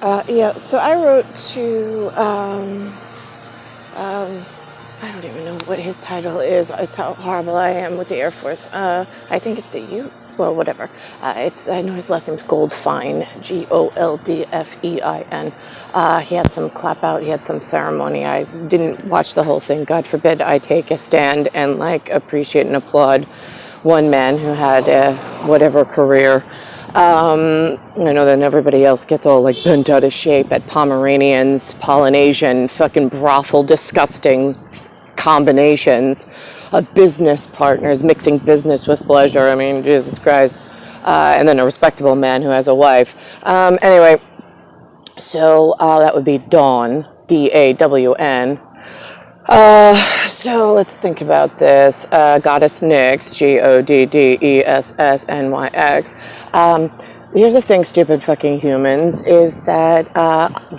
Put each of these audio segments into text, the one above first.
Yeah, so I wrote to, I don't even know what his title is. It's how horrible I am with the Air Force. I think it's well, whatever. I know his last name's Goldfein, Goldfein. He had some clap out, he had some ceremony. I didn't watch the whole thing. God forbid I take a stand and appreciate and applaud one man who had whatever career. I know that everybody else gets all bent out of shape at Pomeranians, Polynesian, fucking brothel, disgusting combinations of business partners mixing business with pleasure. I mean, Jesus Christ. And then a respectable man who has a wife. Anyway, so that would be Dawn, D-A-W-N. So let's think about this. Goddess Nyx, Goddessnyx. Here's the thing, stupid fucking humans, is that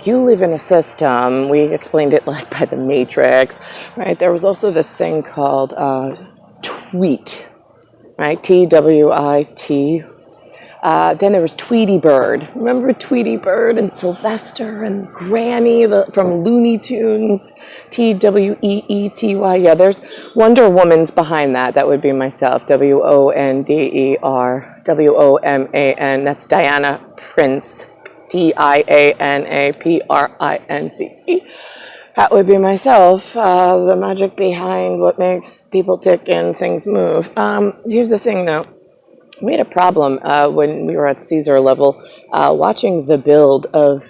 you live in a system. We explained it by the Matrix, right? There was also this thing called tweet, right? T-W-I-T. Then there was Tweety Bird. Remember Tweety Bird and Sylvester and Granny from Looney Tunes? T-W-E-E-T-Y. Yeah, there's Wonder Woman's behind that. That would be myself. W-O-N-D-E-R. W-O-M-A-N. That's Diana Prince. D-I-A-N-A-P-R-I-N-C-E. That would be myself. The magic behind what makes people tick and things move. Here's the thing, though. We had a problem when we were at Caesar level watching the build of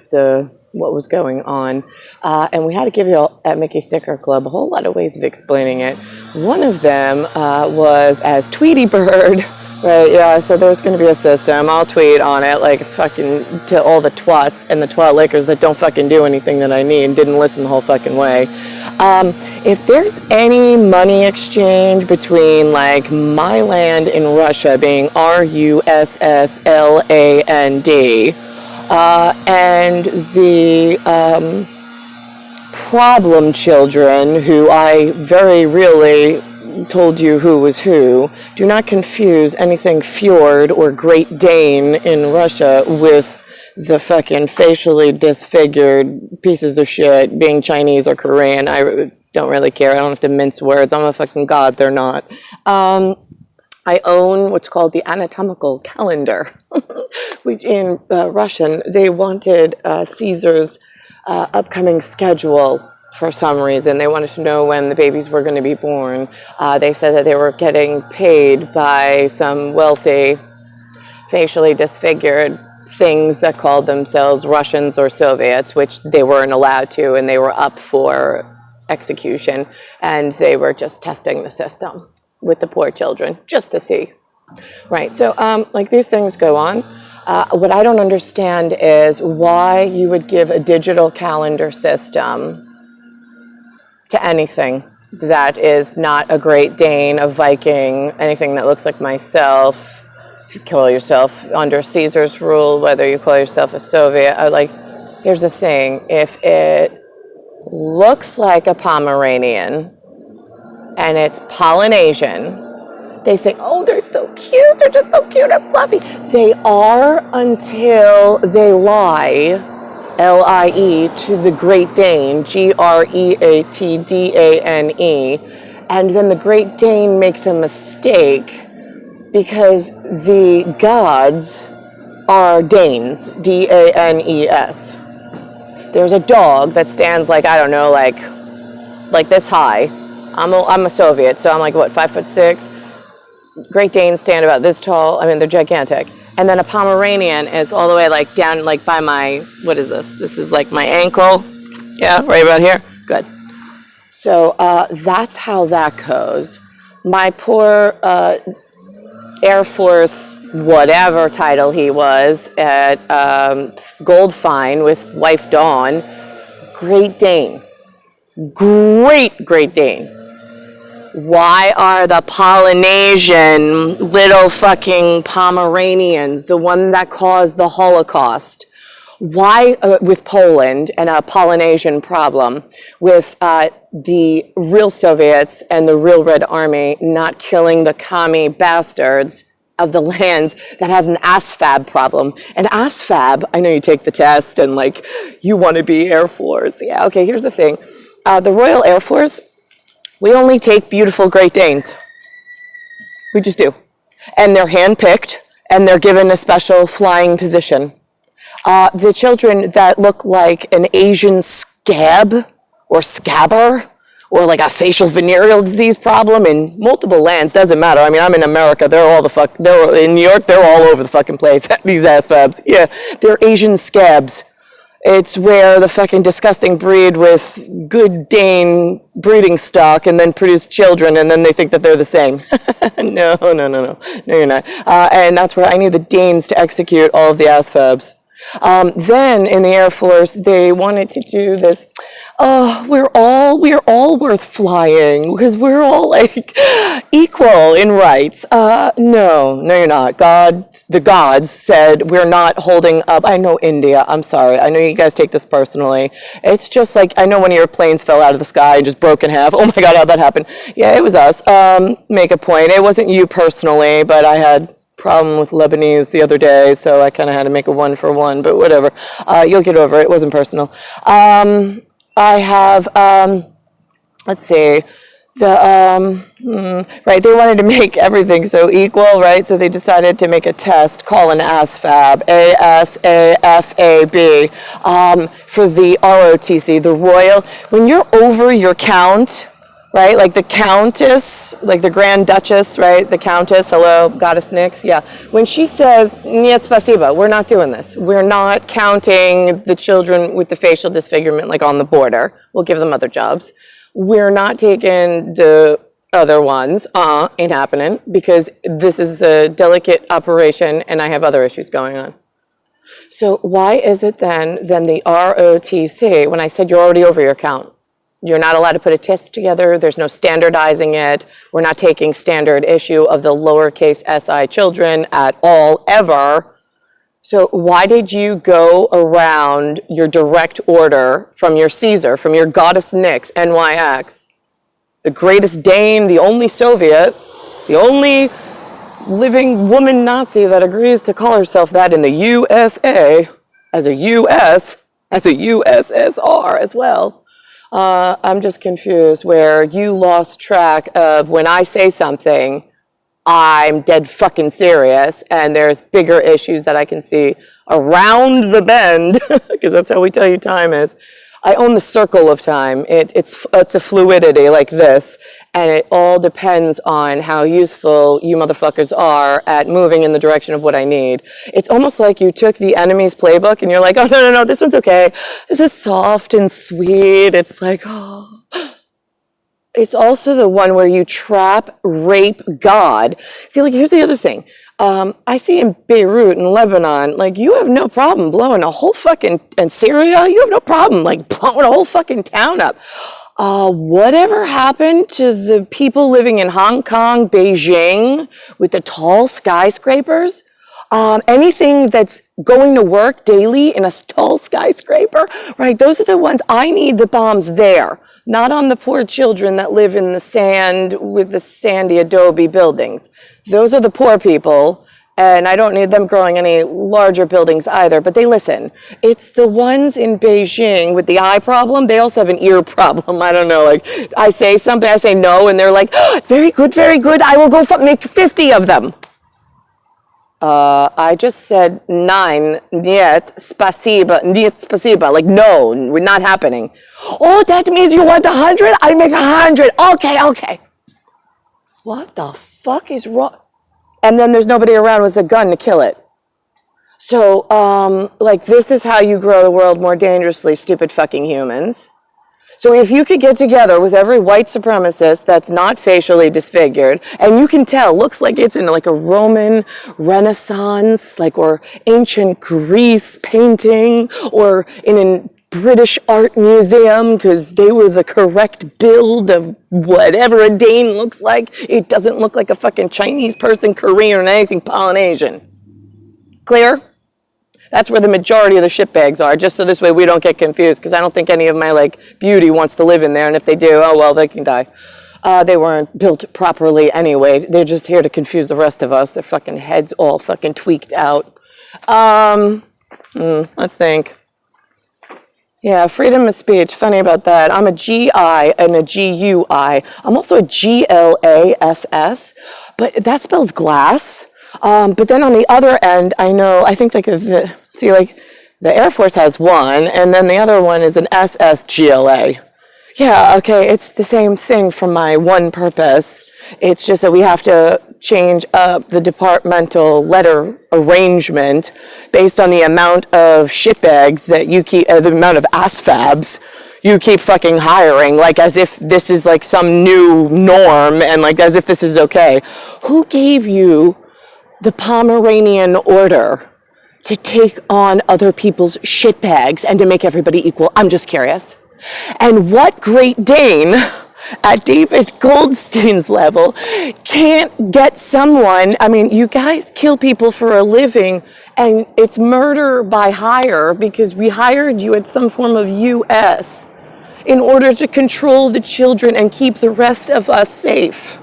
what was going on. And we had to give you all, at Mickey Sticker Club, a whole lot of ways of explaining it. One of them was as Tweety Bird, right? Yeah, so there's going to be a system. I'll tweet on it fucking to all the twats and the twat lickers that don't fucking do anything that I need and didn't listen the whole fucking way. If there's any money exchange between my land in Russia being RUSSLAND and the problem children, who I very really told you who was who, do not confuse anything Fjord or Great Dane in Russia with the fucking facially disfigured pieces of shit being Chinese or Korean. I don't really care. I don't have to mince words. I'm a fucking god. They're not. I own what's called the anatomical calendar, which in Russian, they wanted Caesar's upcoming schedule for some reason. They wanted to know when the babies were going to be born. They said that they were getting paid by some wealthy, facially disfigured things that called themselves Russians or Soviets, which they weren't allowed to, and they were up for execution, and they were just testing the system with the poor children, just to see. Right, so these things go on. What I don't understand is why you would give a digital calendar system to anything that is not a Great Dane, a Viking, anything that looks like myself. If you call yourself under Caesar's rule, whether you call yourself a Soviet, here's the thing, if it looks like a Pomeranian and it's Polynesian, they think, oh, they're so cute, they're just so cute and fluffy. They are until they lie, L-I-E, to the Great Dane, G-R-E-A-T-D-A-N-E, and then the Great Dane makes a mistake because the gods are Danes, D-A-N-E-S. There's a dog that stands I don't know, like this high. I'm a Soviet, so I'm 5'6". Great Danes stand about this tall. I mean, they're gigantic. And then a Pomeranian is all the way down by my, what is this? This is my ankle. Yeah, right about here. Good. So that's how that goes. My poor Air Force, whatever title he was, at Goldfein with wife Dawn, Great Dane. Great Dane. Why are the Polynesian little fucking Pomeranians the one that caused the Holocaust? Why, with Poland and a Polynesian problem, with the real Soviets and the real Red Army not killing the commie bastards of the lands that had an ASFAB problem. And ASFAB, I know you take the test and like, you want to be Air Force. Yeah, okay, here's the thing. The Royal Air Force, we only take beautiful Great Danes. We just do. And they're handpicked, and they're given a special flying position. The children that look like an Asian scab or scabber, or like a facial venereal disease problem in multiple lands, doesn't matter. I mean, I'm in America, they're in New York, they're all over the fucking place, these ASFABs. Yeah, they're Asian scabs. It's where the fucking disgusting breed with good Dane breeding stock and then produce children, and then they think that they're the same. No, you're not. And that's where I need the Danes to execute all of the ASFABs. Then in the Air Force, they wanted to do this. Oh, we're all worth flying because we're all like equal in rights. No, you're not. The gods said we're not holding up. I know India. I'm sorry. I know you guys take this personally. It's just like, I know one of your planes fell out of the sky and just broke in half. Oh my God, how'd that happen? Yeah, it was us. Make a point. It wasn't you personally, but I had problem with Lebanese the other day, so I kind of had to make a 1-for-1, but whatever. You'll get over it. It wasn't personal. I have, let's see, right, they wanted to make everything so equal, right? So they decided to make a test, call an ASFAB, ASAFAB, for the ROTC, the Royal. When you're over your count, right, like the Countess, like the Grand Duchess, right, the Countess, hello, Goddess Nix, yeah. When she says, "Niet spasiba," we're not doing this. We're not counting the children with the facial disfigurement, like on the border. We'll give them other jobs. We're not taking the other ones, ain't happening, because this is a delicate operation and I have other issues going on. So why is it then the ROTC, when I said you're already over your count? You're not allowed to put a test together. There's no standardizing it. We're not taking standard issue of the lowercase SI children at all, ever. So why did you go around your direct order from your Caesar, from your Goddess Nix, NYX, the greatest Dane, the only Soviet, the only living woman Nazi that agrees to call herself that in the USA, as a US, as a USSR as well? I'm just confused where you lost track of when I say something, I'm dead fucking serious, and there's bigger issues that I can see around the bend, because that's how we tell you time is. I own the circle of time. It's a fluidity like this, and it all depends on how useful you motherfuckers are at moving in the direction of what I need. It's almost like you took the enemy's playbook and you're like, oh, no, this one's okay. This is soft and sweet. It's like, oh. It's also the one where you trap, rape God. See, like, here's the other thing. I see in Beirut and Lebanon, like, you have no problem blowing a whole fucking, and Syria, you have no problem, like, blowing a whole fucking town up. Whatever happened to the people living in Hong Kong, Beijing, with the tall skyscrapers? Anything that's going to work daily in a tall skyscraper, right? Those are the ones, I need the bombs there, not on the poor children that live in the sand with the sandy adobe buildings. Those are the poor people, and I don't need them growing any larger buildings either, but they listen. It's the ones in Beijing with the eye problem, they also have an ear problem. I don't know, like, I say something, I say no, and they're like, oh, very good, I will go make 50 of them. I just said 9, niet spasiba, like, no, we're not happening. Oh, that means you want 100? I make 100. Okay. What the fuck is wrong? And then there's nobody around with a gun to kill it. So, like, this is how you grow the world more dangerously, stupid fucking humans. So if you could get together with every white supremacist that's not facially disfigured, and you can tell, looks like it's in like a Roman Renaissance, like, or ancient Greece painting, or in a British art museum, because they were the correct build of whatever a Dane looks like. It doesn't look like a fucking Chinese person, Korean, or anything Polynesian. Clear? That's where the majority of the shitbags are, just so this way we don't get confused, because I don't think any of my, like, beauty wants to live in there, and if they do, oh, well, they can die. They weren't built properly anyway. They're just here to confuse the rest of us. Their fucking heads all fucking tweaked out. Let's think. Yeah, freedom of speech. Funny about that. I'm a GI and a GUI. I'm also a GLASS, but that spells glass. But then on the other end, I think like the Air Force has one, and then the other one is an SSGLA. Yeah, okay, it's the same thing from my one purpose. It's just that we have to change up the departmental letter arrangement based on the amount of shitbags that you keep, the amount of ASFABs you keep fucking hiring, like as if this is like some new norm and like as if this is okay. Who gave you the Pomeranian order to take on other people's shitbags and to make everybody equal? I'm just curious. And what Great Dane at David Goldstein's level can't get someone, you guys kill people for a living and it's murder by hire because we hired you at some form of US in order to control the children and keep the rest of us safe.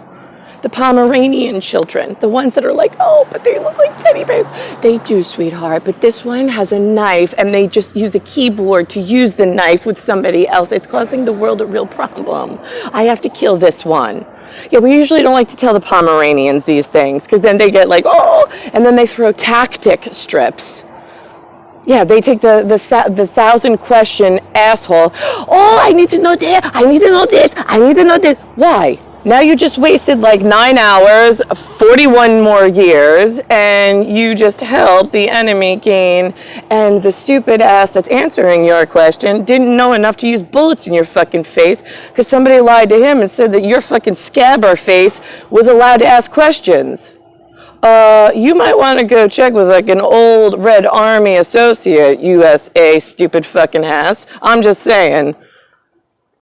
The Pomeranian children, the ones that are like, oh, but they look like teddy bears. They do, sweetheart, but this one has a knife and they just use a keyboard to use the knife with somebody else. It's causing the world a real problem. I have to kill this one. Yeah, we usually don't like to tell the Pomeranians these things because then they get like, oh, and then they throw tactic strips. Yeah, they take the 1,000-question asshole. Oh, I need to know that. I need to know this. I need to know this. Why? Now you just wasted like 9 hours, 41 more years, and you just helped the enemy gain, and the stupid ass that's answering your question didn't know enough to use bullets in your fucking face because somebody lied to him and said that your fucking scabber face was allowed to ask questions. You might want to go check with like an old Red Army associate, USA, stupid fucking ass. I'm just saying.